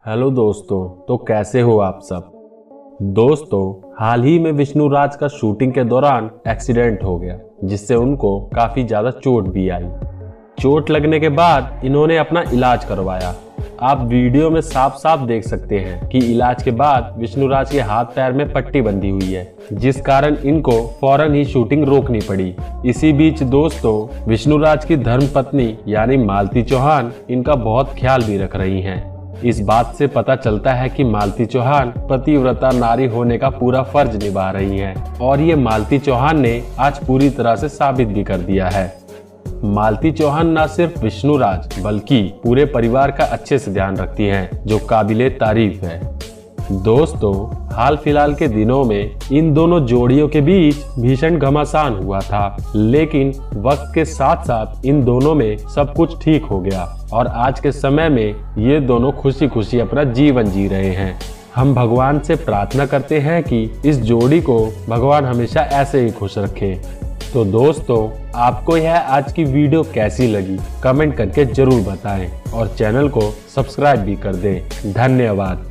Hello दोस्तों, तो कैसे हो आप सब। दोस्तों, हाल ही में विष्णुराज का शूटिंग के दौरान एक्सीडेंट हो गया, जिससे उनको काफी ज्यादा चोट भी आई। चोट लगने के बाद इन्होंने अपना इलाज करवाया। आप वीडियो में साफ साफ देख सकते हैं कि इलाज के बाद विष्णुराज के हाथ पैर में पट्टी बंधी हुई है, जिस कारण इनको फौरन ही शूटिंग रोकनी पड़ी। इसी बीच दोस्तों, विष्णुराज की धर्मपत्नी यानी मालती चौहान इनका बहुत ख्याल भी रख रही हैं। इस बात से पता चलता है कि मालती चौहान पतिव्रता नारी होने का पूरा फर्ज निभा रही हैं, और ये मालती चौहान ने आज पूरी तरह से साबित भी कर दिया है। मालती चौहान न सिर्फ विष्णुराज बल्कि पूरे परिवार का अच्छे से ध्यान रखती हैं, जो काबिले तारीफ है। दोस्तों, हाल फिलहाल के दिनों में इन दोनों जोड़ियों के बीच भीषण घमासान हुआ था, लेकिन वक्त के साथ साथ इन दोनों में सब कुछ ठीक हो गया और आज के समय में ये दोनों खुशी खुशी अपना जीवन जी रहे हैं। हम भगवान से प्रार्थना करते हैं कि इस जोड़ी को भगवान हमेशा ऐसे ही खुश रखे। तो दोस्तों, आपको यह आज की वीडियो कैसी लगी कमेंट करके जरूर बताएं और चैनल को सब्सक्राइब भी कर दें। धन्यवाद।